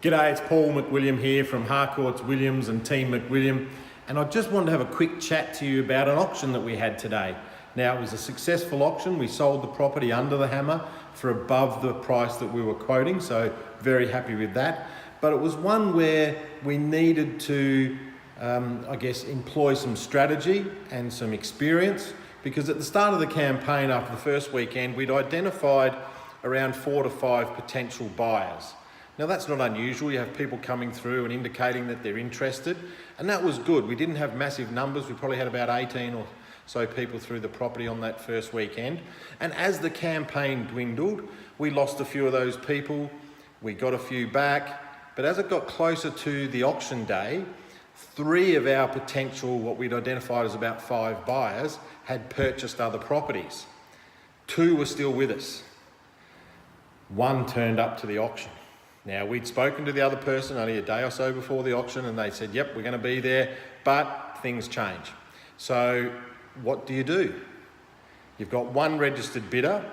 G'day, it's Paul McWilliam here from Harcourts Williams and Team McWilliam, and I just wanted to have a quick chat to you about an auction that we had today. Now, it was a successful auction. We sold the property under the hammer for above the price that we were quoting, so very happy with that. But it was one where we needed to, employ some strategy and some experience, because at the start of the campaign, after the first weekend, we'd identified around 4 to 5 potential buyers. Now that's not unusual. You have people coming through and indicating that they're interested, and that was good. We didn't have massive numbers. We probably had about 18 or so people through the property on that first weekend. And as the campaign dwindled, we lost a few of those people. We got a few back, but as it got closer to the auction day, 3 of our potential, what we'd identified as about 5 buyers, had purchased other properties. 2 were still with us. 1 turned up to the auction. Now, we'd spoken to the other person only a day or so before the auction, and they said, yep, we're going to be there, but things change. So what do? You've got 1 registered bidder,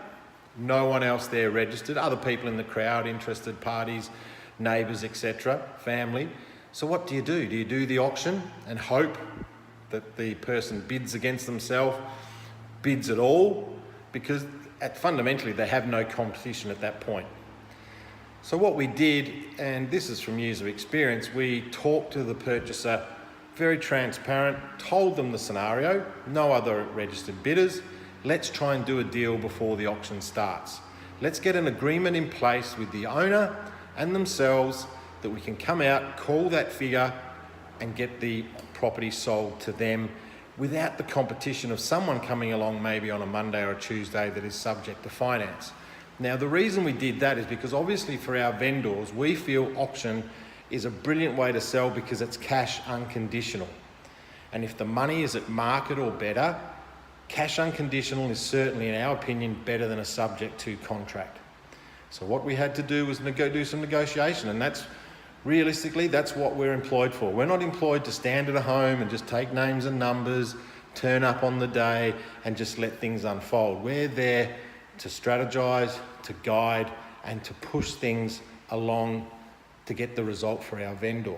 no one else there registered, other people in the crowd, interested parties, neighbours, etc., family. So what do? Do you do the auction and hope that the person bids against themselves, bids at all? Because fundamentally they have no competition at that point. So what we did, and this is from years of experience, we talked to the purchaser, very transparent, told them the scenario, no other registered bidders. Let's try and do a deal before the auction starts. Let's get an agreement in place with the owner and themselves that we can come out, call that figure and get the property sold to them without the competition of someone coming along maybe on a Monday or a Tuesday that is subject to finance. Now, the reason we did that is because obviously for our vendors, we feel auction is a brilliant way to sell because it's cash unconditional. And if the money is at market or better, cash unconditional is certainly, in our opinion, better than a subject to contract. So what we had to do was do some negotiation, and that's realistically, that's what we're employed for. We're not employed to stand at a home and just take names and numbers, turn up on the day and just let things unfold. We're there to strategize, to guide, and to push things along to get the result for our vendor.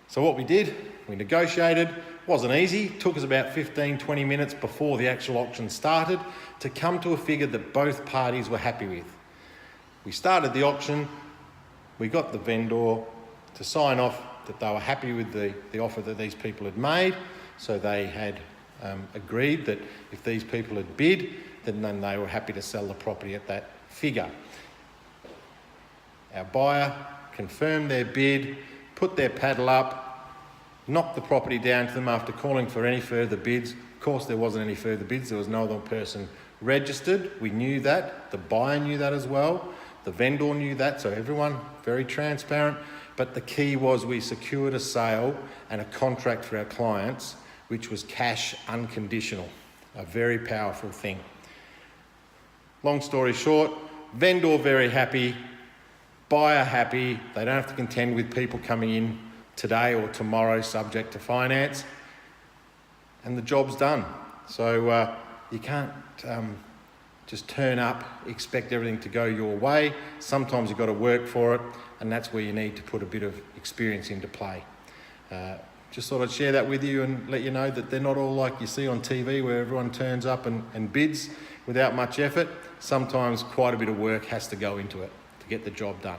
So what we did, we negotiated. Wasn't easy. Took us about 15, 20 minutes before the actual auction started to come to a figure that both parties were happy with. We started the auction. We got the vendor to sign off that they were happy with the offer that these people had made. So they had agreed that if these people had bid, then they were happy to sell the property at that figure. Our buyer confirmed their bid, put their paddle up, knocked the property down to them after calling for any further bids. Of course, there wasn't any further bids. There was no other person registered. We knew that. The buyer knew that as well. The vendor knew that, so everyone very transparent. But the key was we secured a sale and a contract for our clients, which was cash unconditional, a very powerful thing. Long story short, vendor very happy, buyer happy. They don't have to contend with people coming in today or tomorrow subject to finance, and the job's done. So you can't just turn up, expect everything to go your way. Sometimes you've got to work for it, and that's where you need to put a bit of experience into play. Just thought I'd share that with you and let you know that they're not all like you see on TV where everyone turns up and bids without much effort. Sometimes quite a bit of work has to go into it to get the job done.